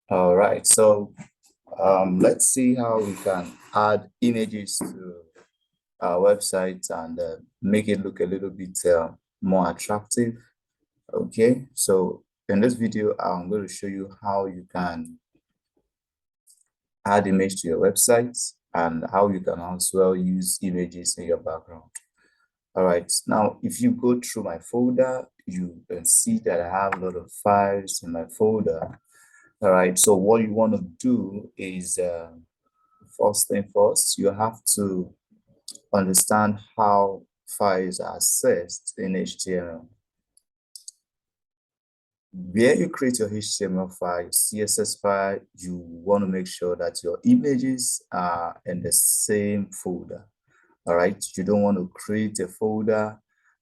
All right, so let's see how we can add images to our website and make it look a little bit more attractive. Okay, so in this video, I'm going to show you how you can add image to your website and how you can as well use images in your background. All right, now if you go through my folder, you can see that I have a lot of files in my folder. All right, so what you want to do is first thing first, you have to understand how files are accessed in HTML. Where you create your HTML file, CSS file, you want to make sure that your images are in the same folder. All right, you don't want to create a folder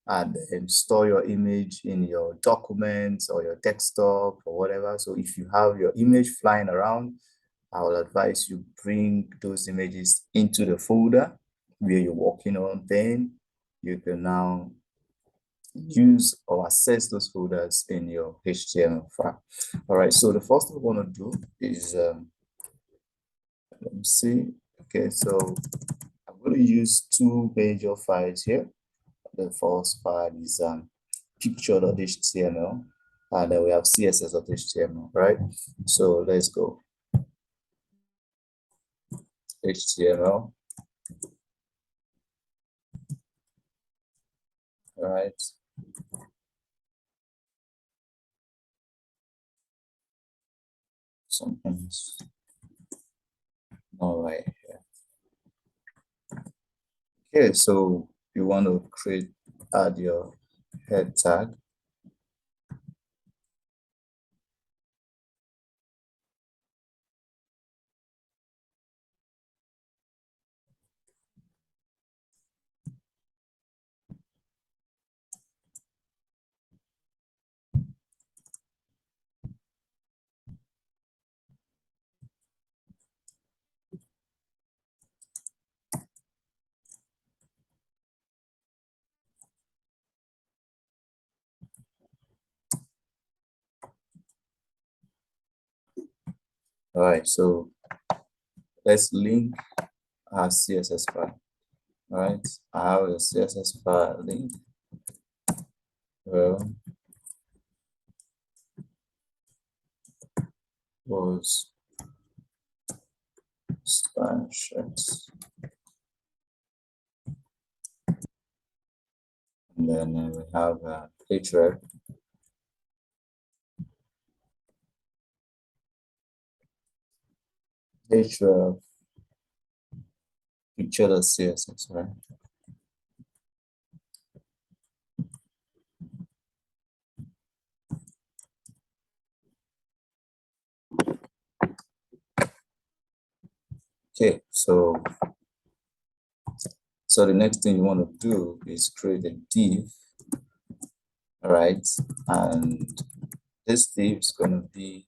and then store your image in your documents or your desktop or whatever. So if you have your image flying around, I will advise you bring those images into the folder where you're working on. Then you can now use or access those folders in your HTML file. All right, so the first thing we want to do is, let me see. Okay, so I'm going to use two major files here. The first file is picture.html, and then we have css.html, right? So let's go. HTML. All right. Something's not right here. Okay, so you want to add your head tag. All right, so let's link our CSS file. All right, I have a CSS file link. Well, was Spanish, and then we have href. href picture.css, right? Okay, so the next thing you want to do is create a div, all right? And this div is going to be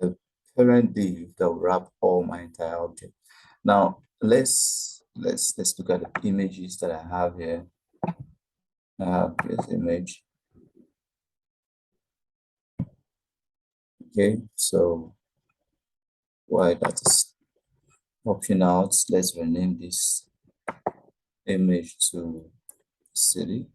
the parent div that will wrap all my entire object. Now let's look at the images that I have here. I have this image. Okay, so why that is popping out, let's rename this image to city.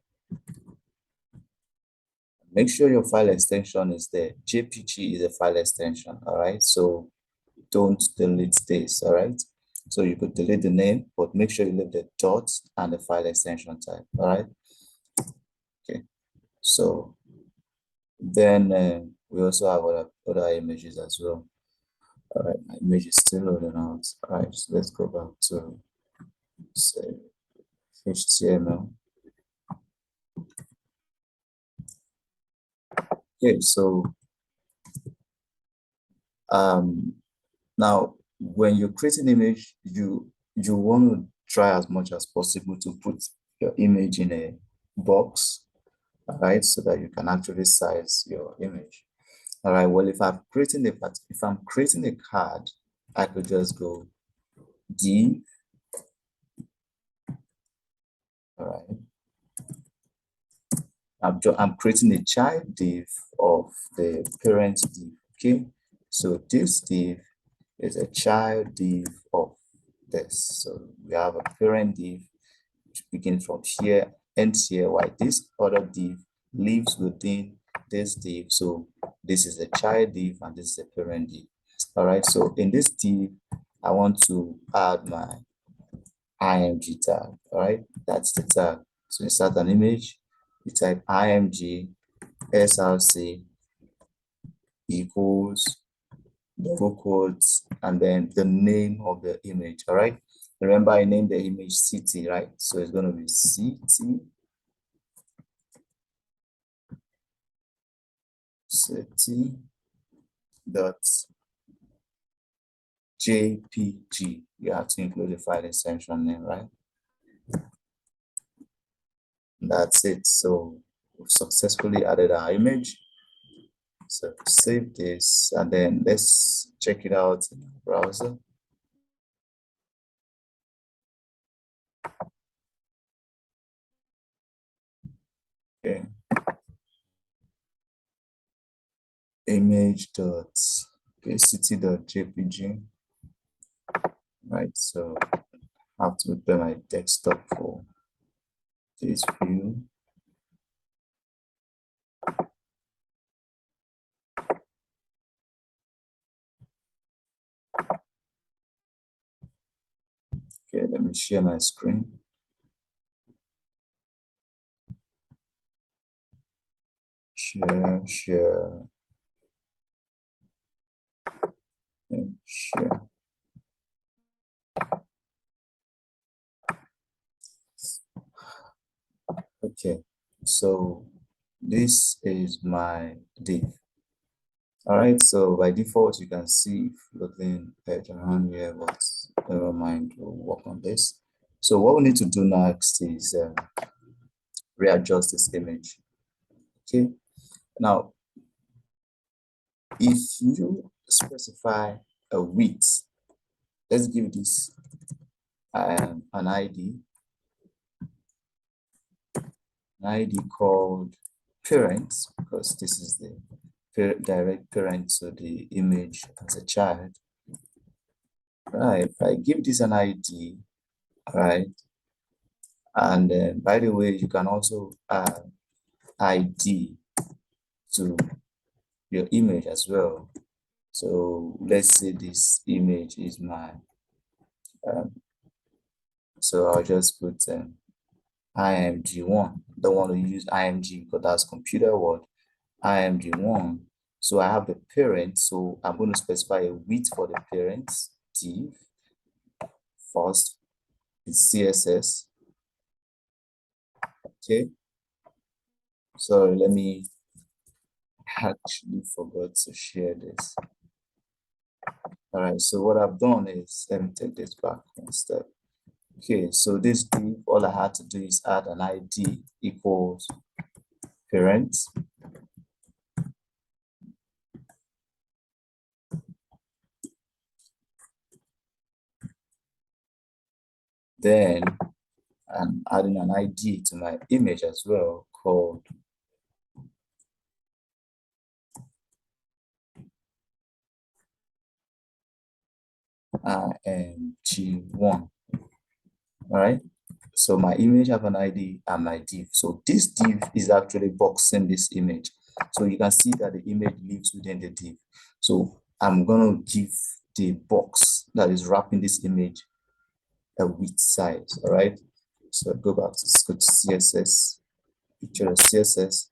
Make sure your file extension is there. JPG is a file extension, all right? So don't delete this, all right? So you could delete the name, but make sure you leave the dots and the file extension type, all right? Okay, so then we also have other images as well. All right, my image is still loading out. All right, so let's go back to say HTML. Okay, so now when you create an image, you want to try as much as possible to put your image in a box, all right, so that you can actually size your image. All right, well, if I'm creating a card, I could just go div, all right. I'm creating a child div of the parent div. Okay, so this div is a child div of this. So we have a parent div which begins from here, ends here, while this other div lives within this div. So this is a child div and this is a parent div. All right, so in this div, I want to add my img tag. All right, that's the tag. So insert an image, you type img src equals double quotes and then the name of the image. All right, remember I named the image city, right? So it's going to be city dot jpg. You have to include the file extension name, right? That's it. So we've successfully added our image. So save this and then let's check it out in the browser. Okay. City.jpg. Right. So I have to prepare my desktop for this view. Okay, let me share my screen. Share, and share. Okay, so this is my div. All right, so by default, you can see floating edge around here, but never mind, we'll work on this. So what we need to do next is readjust this image. Okay, now if you specify a width, let's give this an ID called parents, because this is the direct parent to the image as a child. Right, if I give this an ID, right, and by the way, you can also add ID to your image as well. So let's say this image is my, so I'll just put IMG1. Don't want to use IMG because that's computer word. IMG1. So I have the parent, so I'm going to specify a width for the parents div. First is CSS. Okay. So let me actually forgot to share this. All right, so what I've done is, let me take this back one step. Okay, so this div, all I had to do is add an ID equals parents. Then I'm adding an ID to my image as well called IMG1. All right, so my image have an ID and my div. So this div is actually boxing this image. So you can see that the image lives within the div. So I'm going to give the box that is wrapping this image a width size. All right, so go back to CSS, picture of CSS.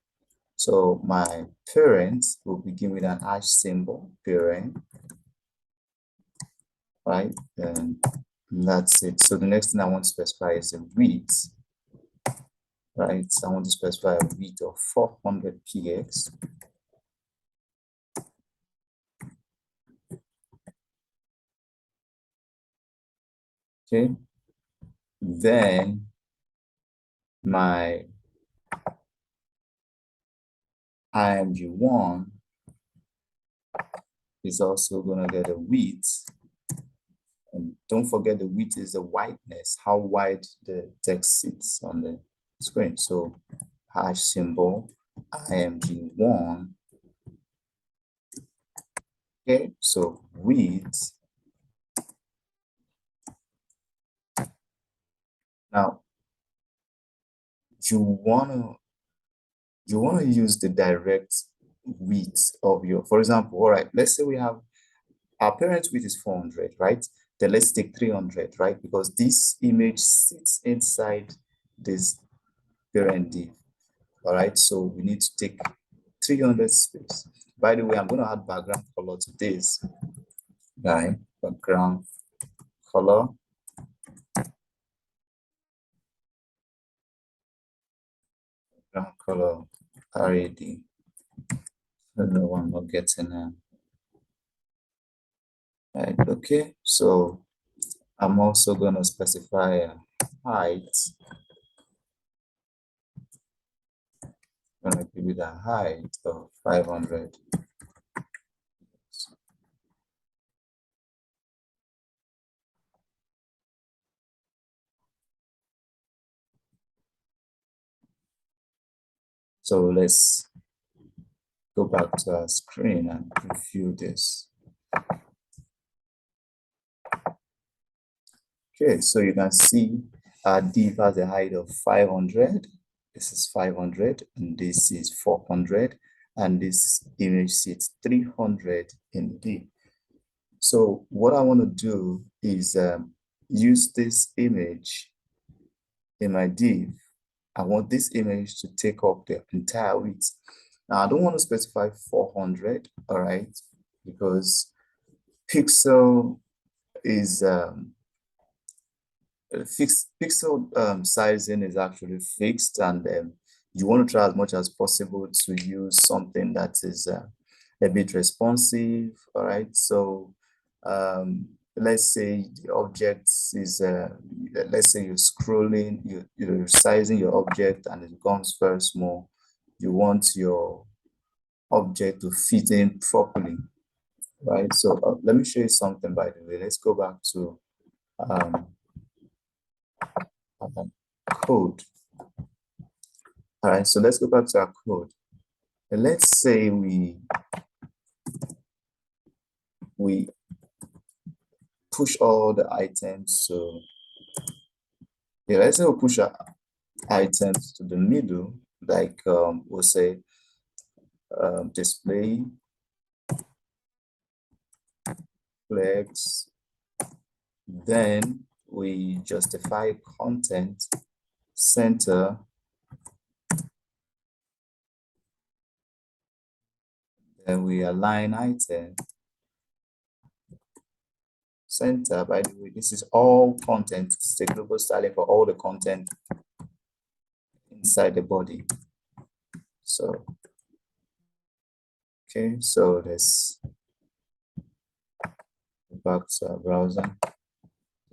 So my parents will begin with an hash symbol, parent, right? And that's it. So the next thing I want to specify is the width, right? So I want to specify a width of 400 px. Okay. Then my IMG1 is also going to get a width. And don't forget the width is the wideness, how wide the text sits on the screen. So hash symbol, img1. Okay, so width. Now you wanna use the direct width of your, for example, all right, let's say we have our parent width is 400, right? Then let's take 300, right? Because this image sits inside this parent div. All right, so we need to take 300 space. By the way, I'm going to add background color to this guy. Background color. Background color RAD. I don't know why I'm not getting it. Right, okay, so I'm also going to specify a height. I'm going to give it a height of 500. So let's go back to our screen and preview this. Okay, so you can see our div has a height of 500. This is 500, and this is 400, and this image sits 300 in the div. So what I want to do is use this image in my div. I want this image to take up the entire width. Now, I don't want to specify 400, all right, because pixel is fixed. Pixel sizing is actually fixed, and you want to try as much as possible to use something that is a bit responsive. All right, so let's say the object is let's say you're scrolling, you're sizing your object and it becomes very small. You want your object to fit in properly, right? So let me show you something, by the way. Let's go back to code. All right, so let's go back to our code. And let's say we push all the items to, yeah, let's say we push our items to the middle, like we'll say display, flex, then we justify content, center, then we align item, center. By the way, this is all content. It's the global styling for all the content inside the body. So, okay, so let's go back to our browser.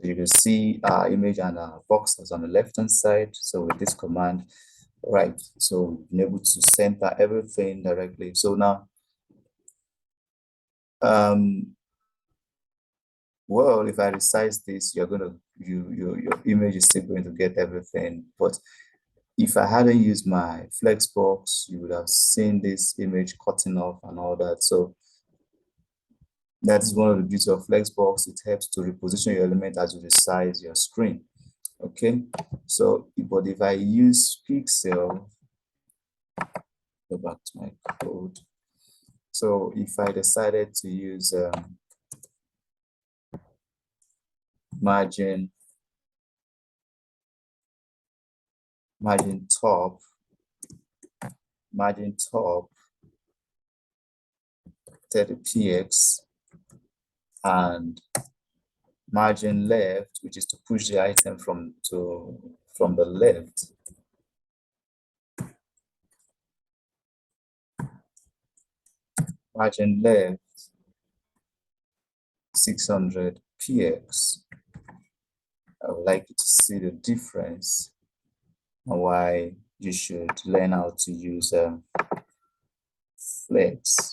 You can see our image and our boxes on the left hand side. So with this command, right, so we've been able to center everything directly. So now, well, if I resize this, you're gonna your image is still going to get everything. But if I hadn't used my Flexbox, you would have seen this image cutting off and all that. So that is one of the beauty of Flexbox. It helps to reposition your element as you resize your screen. Okay, so but if I use Pixel, go back to my code. So if I decided to use margin top 30px and margin left, which is to push the item from the left, margin left 600px. I would like you to see the difference and why you should learn how to use flex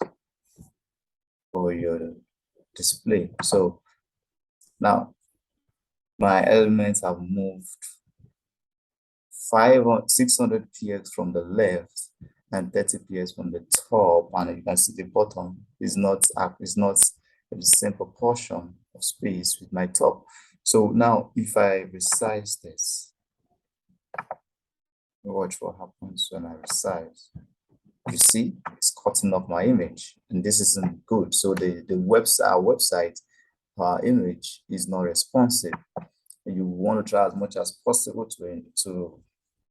for your display. So now my elements have moved 600 px from the left and 30 px from the top, and you can see the bottom is not the same proportion of space with my top. So now if I resize this, watch what happens when I resize. You see, it's cutting off my image, and this isn't good. So the website, our website, our image is not responsive. You want to try as much as possible to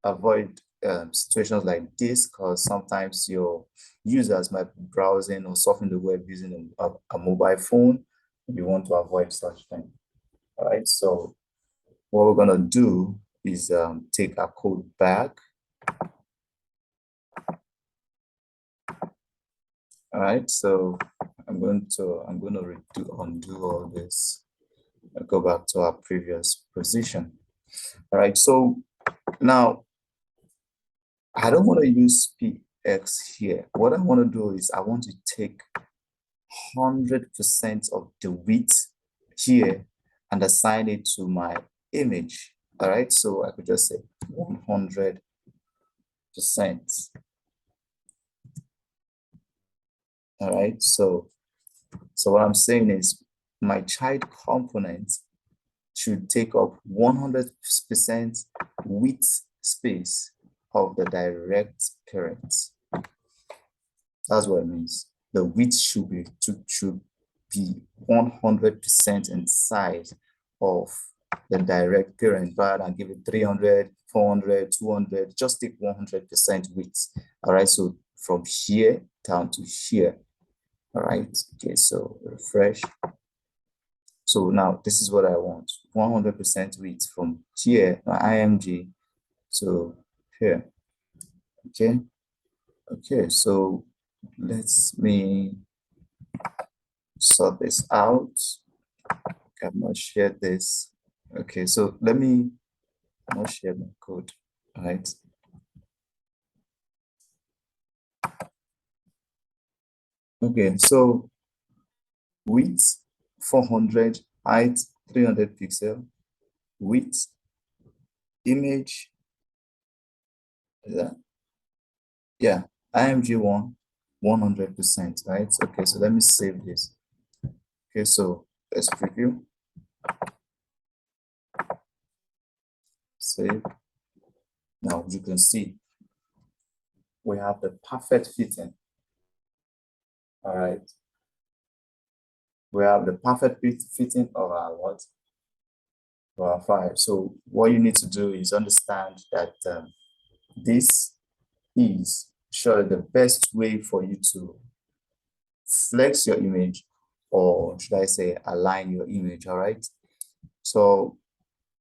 avoid situations like this, because sometimes your users might be browsing or surfing the web using a mobile phone. You want to avoid such thing. All right, so what we're going to do is take our code back. All right, so I'm going to undo all this and go back to our previous position. All right, so now I don't want to use px here. What I want to do is I want to take 100% of the width here and assign it to my image. All right, so I could just say 100%. All right, so what I'm saying is my child component should take up 100% width space of the direct parent. That's what it means. The width should be 100% inside of the direct parent, rather than give it 300, 400, 200. Just take 100% width. All right, so from here down to here. All right, okay, so refresh. So now this is what I want, 100% width from here, my IMG, so here. Okay, okay, so let me sort this out. Okay, I'm not share this. Okay, so let me not share my code. All right. Okay, so width 400, height 300 pixel, width, image, yeah, IMG1 100%, right? Okay, so let me save this. Okay, so let's preview. Save. Now you can see we have the perfect fitting. All right. We have the perfect fitting of our what? Of our file. So what you need to do is understand that this is surely the best way for you to flex your image, or should I say align your image. All right. So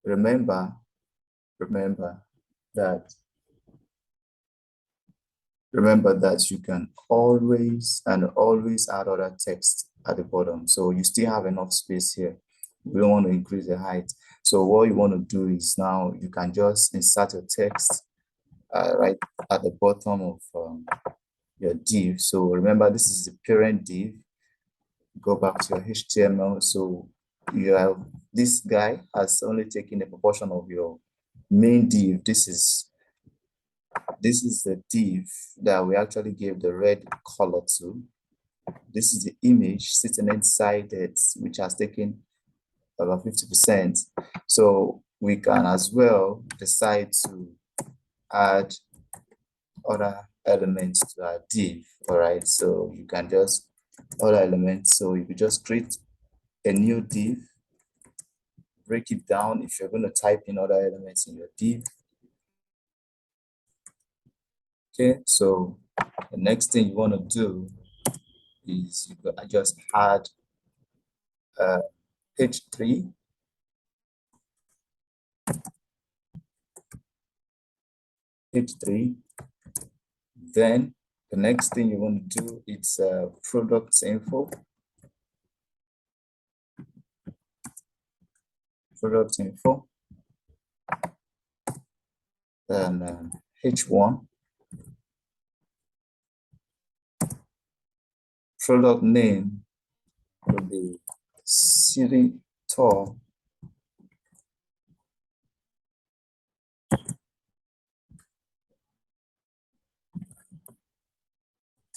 remember that you can always add other text at the bottom. So you still have enough space here. We don't want to increase the height. So what you want to do is now you can just insert your text right at the bottom of your div. So remember, this is the parent div. Go back to your HTML. So you have this guy has only taken a proportion of your main div. This is the div that we actually gave the red color to. This is the image sitting inside it, which has taken about 50%. So we can as well decide to add other elements to our div. All right, so you can just other elements. So you could just create a new div, break it down if you're going to type in other elements in your div. Okay, so the next thing you want to do is you can just add H3. H3. Then the next thing you want to do is products info. Product info. Then H1. Product name will be City Tour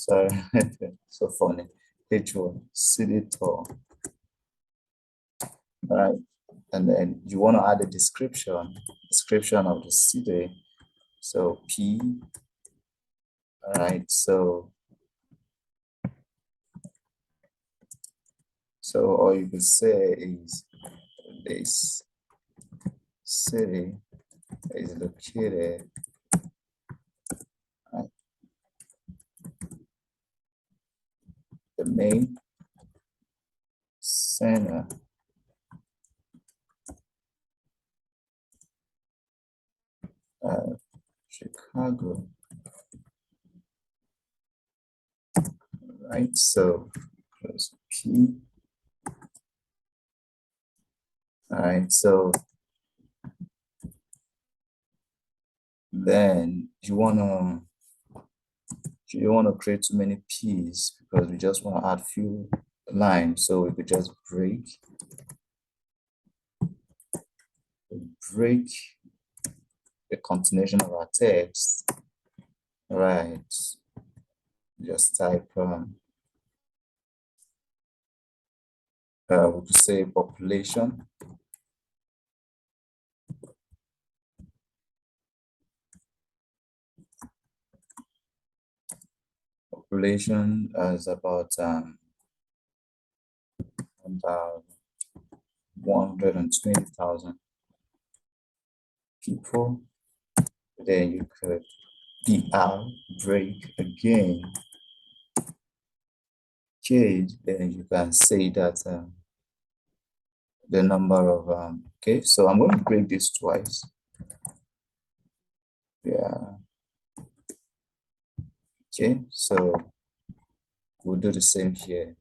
Sorry, so funny. H1, city tour. All right. And then you want to add a description of the city. So P, all right. So all you could say is this city is located at the main center of Chicago, right? So close P. All right, so then you wanna create too many P's because we just want to add few lines. So we could just break the continuation of our text. All right, just type we could say population. Population is about 120,000 people. Then you could BR break again. Change, then you can say that the number of okay, so I'm going to break this twice. Yeah. Okay, so we'll do the same here.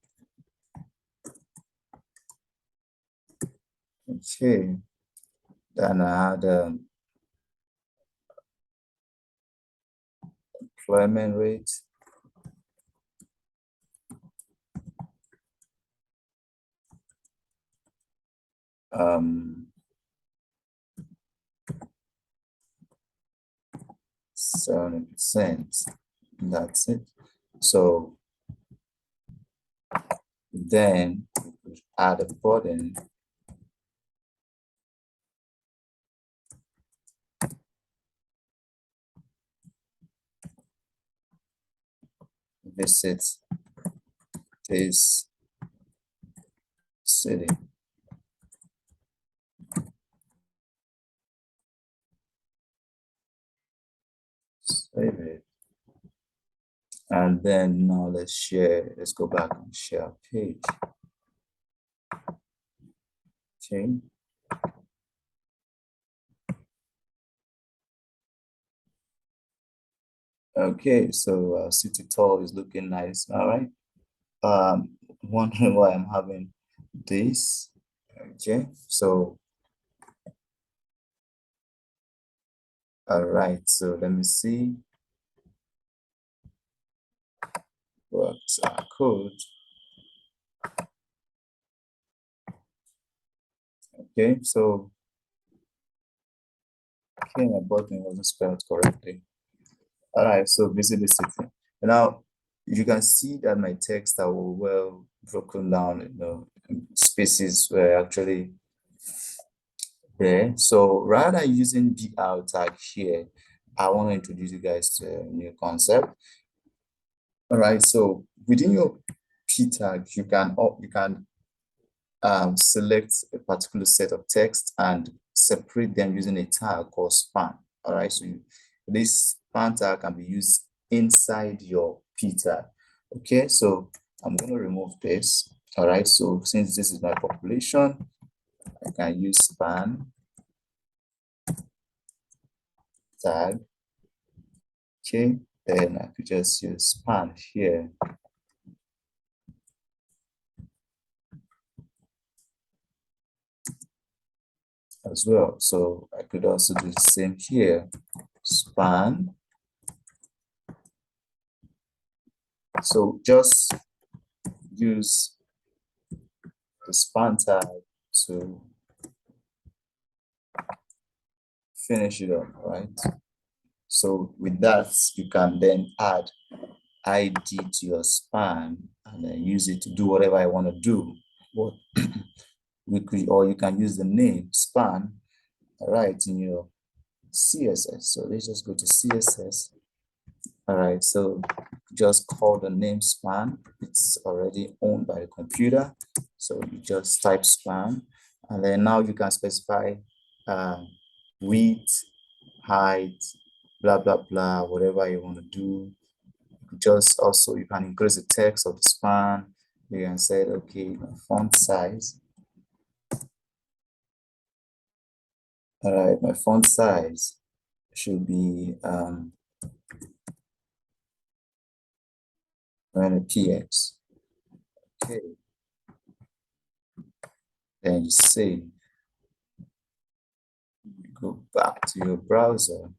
Okay, then I had employment rate. Um, 70%. That's it. So then we add a button. Visit this city. Save it. And then now let's go back and share our page. Okay. Okay, so city tour is looking nice. All right. Wondering why I'm having this. Okay, so all right, so let me see what's our code. Okay, so okay, my button wasn't spelled correctly. All right, so visit the city. Now you can see that my text are well broken down, spaces were actually there. So rather than using BR tag here, I want to introduce you guys to a new concept. All right, so within your P tag, you can select a particular set of text and separate them using a tag called span. All right, so this span tag can be used inside your P tag. Okay, so I'm going to remove this. All right, so since this is my population, I can use span tag. Okay, then I could just use span here. As well. So I could also do the same here, span. So just use the span tag to finish it up, right? So with that, you can then add ID to your span and then use it to do whatever I want to do. What we could, or you can use the name span, right, in your CSS. So let's just go to CSS. All right, so just call the name span. It's already owned by the computer. So you just type span, and then now you can specify width, height, blah, blah, blah, whatever you want to do. Just also, you can increase the text of the span. You can say, okay, my font size. All right, my font size should be a PX. Okay. Then you save. You go back to your browser.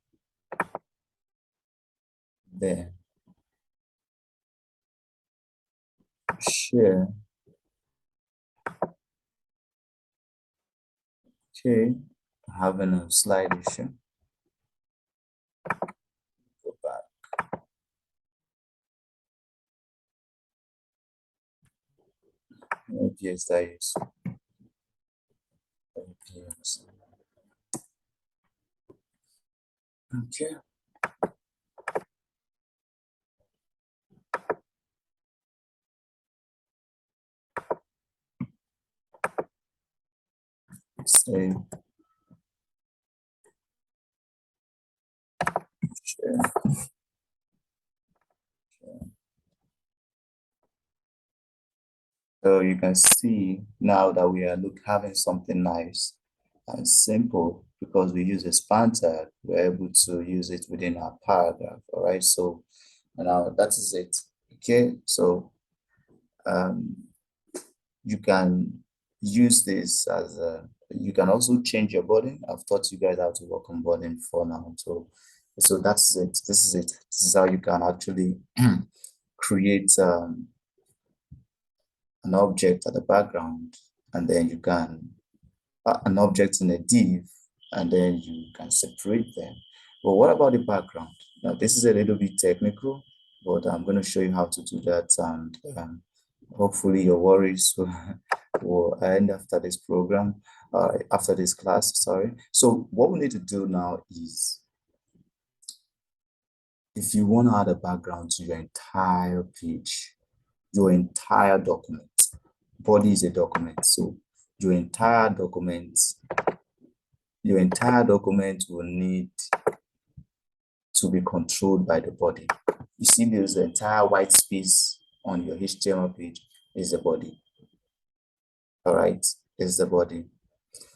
Then share. Okay, having a slide issue. Go back. Yes, that is. Okay. Save. Share. So you can see now that we are having something nice and simple because we use a span tag, we're able to use it within our paragraph. All right, so now that is it. Okay, so you can use this as a, you can also change your body. I've taught you guys how to work on body for now. So that's it. This is it. This is how you can actually create an object at the background, and then you can an object in a div, and then you can separate them. But what about the background? Now, this is a little bit technical, but I'm going to show you how to do that, and hopefully your worries will end after this program, after this class, sorry. So what we need to do now is, if you want to add a background to your entire page, your entire document, body is a document, so your entire document will need to be controlled by the body. You see, there's the entire white space on your HTML page is the body. All right, is the body.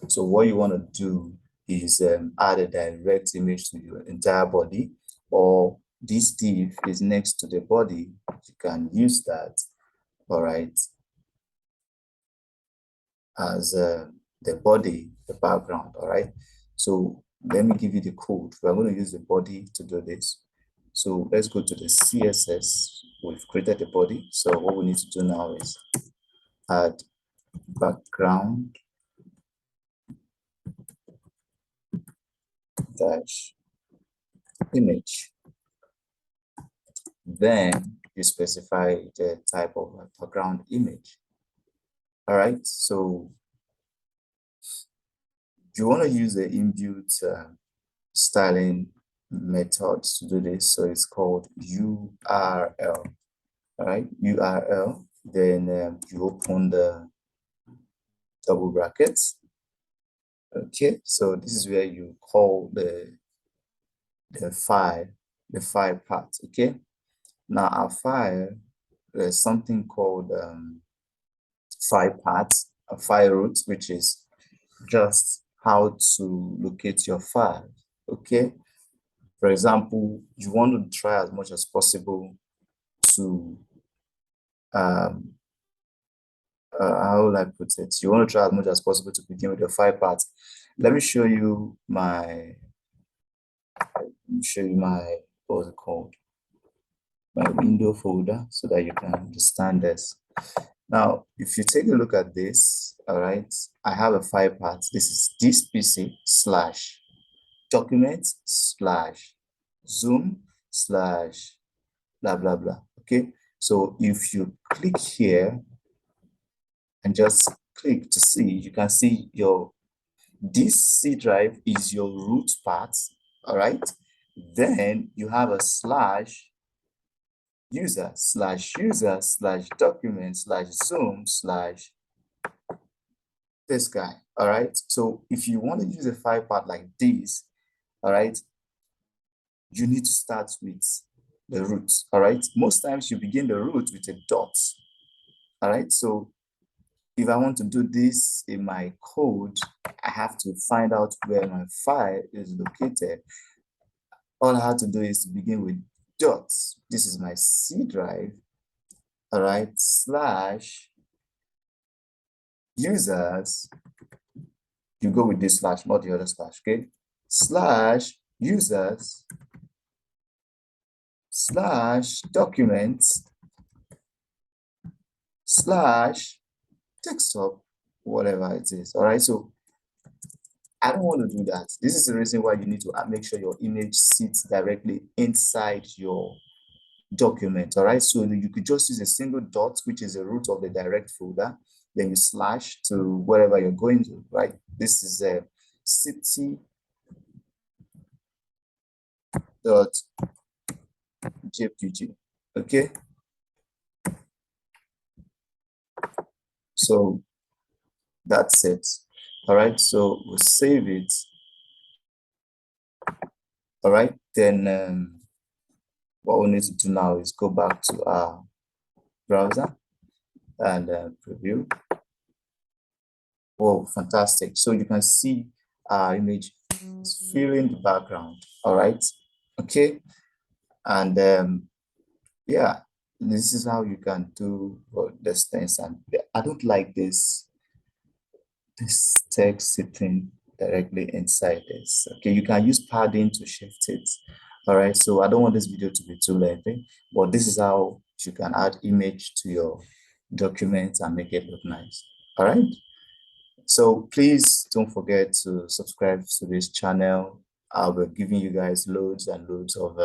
So what you want to do is add a direct image to your entire body, or this div is next to the body. You can use that, all right, as the body, the background, all right. So let me give you the code. We're going to use the body to do this. So let's go to the CSS. We've created the body. So what we need to do now is add background dash image. Then you specify the type of background image. All right. So you want to use the inbuilt styling methods to do this. So it's called URL. All right, URL. Then you open the double brackets. Okay, so this is where you call the file part. Okay, now our file, there's something called file paths, a file root, which is just how to locate your file. Okay, for example, you want to try as much as possible to how will I put it? You want to try as much as possible to begin with the file paths. Let me show you my what's it called? My window folder, so that you can understand this. Now, if you take a look at this, all right, I have a file path. This is this PC slash documents slash zoom slash blah blah blah. Okay, so if you click here and just click to see, you can see this C drive is your root part. All right, then you have a slash user slash document slash zoom slash this guy. All right, so if you want to use a file path like this, all right, you need to start with the root. All right, most times you begin the root with a dot. All right, so if I want to do this in my code, I have to find out where my file is located. All I have to do is to begin with dots. This is my C drive. All right, slash users. You go with this slash, not the other slash, okay? Slash users slash documents slash desktop, whatever it is. All right, so I don't want to do that. This is the reason why you need to make sure your image sits directly inside your document. All right, so you could just use a single dot, which is the root of the direct folder, then you slash to wherever you're going to, right? This is a city dot jpg. Okay, so that's it. All right, so we'll save it. All right, then what we need to do now is go back to our browser and preview. Oh, fantastic. So you can see our image is filling the background. All right, okay, and yeah, this is how you can do these things. And I don't like this text sitting directly inside this. Okay, you can use padding to shift it. All right, so I don't want this video to be too lengthy, but this is how you can add image to your document and make it look nice. All right, so please don't forget to subscribe to this channel. I'll be giving you guys loads and loads of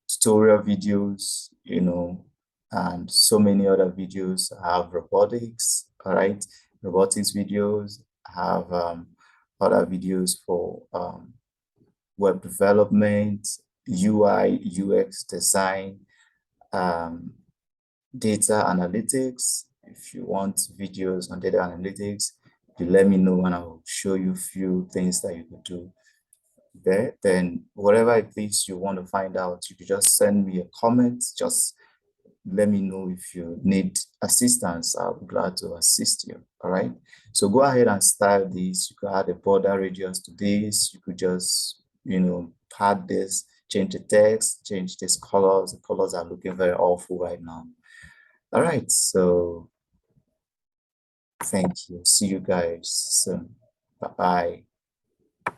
tutorial videos, you know, and so many other videos. I have robotics, all right, robotics videos. I have other videos for web development, UI, UX design, data analytics. If you want videos on data analytics, you let me know and I'll show you a few things that you could do there. Then whatever it is you want to find out, you could just send me a comment. Just let me know if you need assistance. I'll be glad to assist you. All right, so go ahead and style this. You could add a border radius to this. You could just, you know, pad this, change the text, change these colors. The colors are looking very awful right now. All right, so thank you. See you guys soon. Bye-bye.